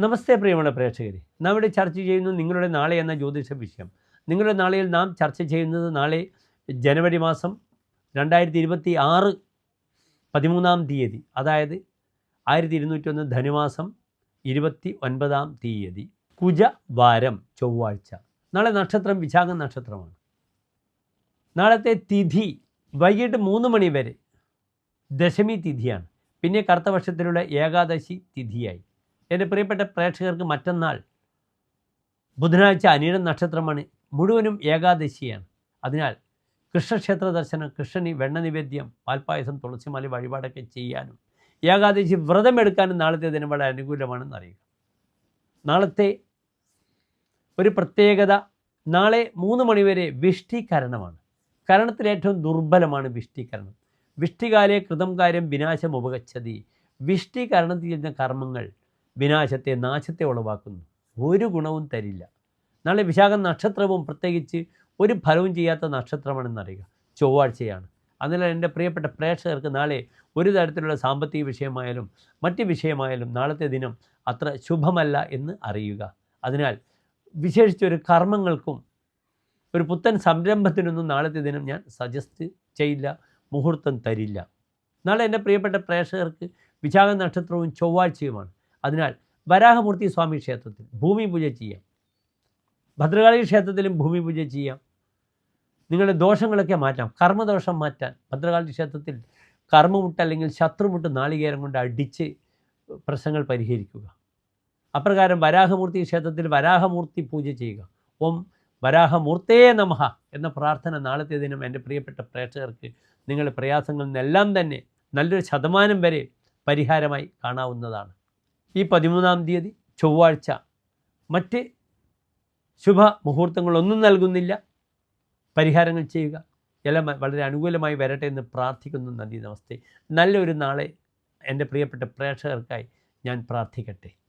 നമസ്തേ പ്രിയമുള്ള പ്രേക്ഷകരെ, നാം ഇവിടെ ചർച്ച ചെയ്യുന്നു നിങ്ങളുടെ നാളെ എന്ന ജ്യോതിഷ വിഷയം. നിങ്ങളുടെ നാളെയിൽ നാം ചർച്ച ചെയ്യുന്നത് നാളെ ജനുവരി മാസം 2026 13-ാം തീയതി, അതായത് 1201 ധനുമാസം 29-ാം തീയതി, കുജവാരം, ചൊവ്വാഴ്ച. നാളെ നക്ഷത്രം വിശാഖം നക്ഷത്രമാണ്. നാളത്തെ തിഥി വൈകിട്ട് 3 മണി വരെ ദശമി തിഥിയാണ്. പിന്നെ കറുത്തപക്ഷത്തിലുള്ള ഏകാദശി തിഥിയായി. എൻ്റെ പ്രിയപ്പെട്ട പ്രേക്ഷകർക്ക് മറ്റന്നാൾ ബുധനാഴ്ച അനിഴം നക്ഷത്രമാണ്, മുഴുവനും ഏകാദശിയാണ്. അതിനാൽ കൃഷ്ണക്ഷേത്ര ദർശനം, കൃഷ്ണന് വെണ്ണ നിവേദ്യം, പാൽപ്പായസം, തുളസിമാല വഴിപാടൊക്കെ ചെയ്യാനും ഏകാദശി വ്രതമെടുക്കാനും നാളത്തെ ദിനം വളരെ അനുകൂലമാണെന്ന് അറിയുക. നാളത്തെ ഒരു പ്രത്യേകത, നാളെ 3 മണിവരെ വിഷ്ടികരണമാണ്. കരണത്തിൽ ഏറ്റവും ദുർബലമാണ് വിഷ്ടികരണം. വിഷ്ടികാലേ കൃതം കാര്യം വിനാശം ഉപഗച്ഛതി. വിഷ്ടികരണത്തിൽ ചെയ്യുന്ന കർമ്മങ്ങൾ വിനാശത്തെ, നാശത്തെ ഉളവാക്കുന്നു. ഒരു ഗുണവും തരില്ല. നാളെ വിശാഖം നക്ഷത്രവും പ്രത്യേകിച്ച് ഒരു ഫലവും ചെയ്യാത്ത നക്ഷത്രമാണെന്നറിയുക. ചൊവ്വാഴ്ചയാണ്. അതിനാൽ എൻ്റെ പ്രിയപ്പെട്ട പ്രേക്ഷകർക്ക് നാളെ ഒരു തരത്തിലുള്ള സാമ്പത്തിക വിഷയമായാലും മറ്റ് വിഷയമായാലും നാളത്തെ ദിനം അത്ര ശുഭമല്ല എന്ന് അറിയുക. അതിനാൽ വിശേഷിച്ചൊരു കർമ്മങ്ങൾക്കും ഒരു പുത്തൻ സംരംഭത്തിനൊന്നും നാളത്തെ ദിനം ഞാൻ സജസ്റ്റ് ചെയ്യില്ല, മുഹൂർത്തം തരില്ല. നാളെ എൻ്റെ പ്രിയപ്പെട്ട പ്രേക്ഷകർക്ക് വിശാഖ നക്ഷത്രവും ചൊവ്വാഴ്ചയുമാണ്. അതിനാൽ വരാഹമൂർത്തി സ്വാമി ക്ഷേത്രത്തിൽ ഭൂമി പൂജ ചെയ്യാം. ഭദ്രകാളി ക്ഷേത്രത്തിലും ഭൂമി പൂജ ചെയ്യാം. നിങ്ങളുടെ ദോഷങ്ങളൊക്കെ മാറ്റാം. കർമ്മദോഷം മാറ്റാൻ ഭദ്രകാളി ക്ഷേത്രത്തിൽ കർമ്മമുട്ട് അല്ലെങ്കിൽ ശത്രുമുട്ട് നാളികേരം കൊണ്ട് അടിച്ച് പ്രശ്നങ്ങൾ പരിഹരിക്കുക. അപ്രകാരം വരാഹമൂർത്തി ക്ഷേത്രത്തിൽ വരാഹമൂർത്തി പൂജ ചെയ്യുക. ഓം വരാഹമൂർത്തേ നമഃ എന്ന പ്രാർത്ഥന നാളത്തെ ദിനം എൻ്റെ പ്രിയപ്പെട്ട പ്രേക്ഷകർക്ക് നിങ്ങളുടെ പ്രയാസങ്ങളിൽ നിന്നെല്ലാം തന്നെ നല്ലൊരു ശതമാനം വരെ പരിഹാരമായി കാണാവുന്നതാണ്. ഈ 13-ാം തീയതി ചൊവ്വാഴ്ച മറ്റ് ശുഭ മുഹൂർത്തങ്ങളൊന്നും നൽകുന്നില്ല. പരിഹാരങ്ങൾ ചെയ്യുക. എല്ലാം വളരെ അനുകൂലമായി വരട്ടെ എന്ന് പ്രാർത്ഥിക്കുന്നു. നന്ദി, നമസ്തേ. നല്ലൊരു നാളെ എൻ്റെ പ്രിയപ്പെട്ട പ്രേക്ഷകർക്കായി ഞാൻ പ്രാർത്ഥിക്കട്ടെ.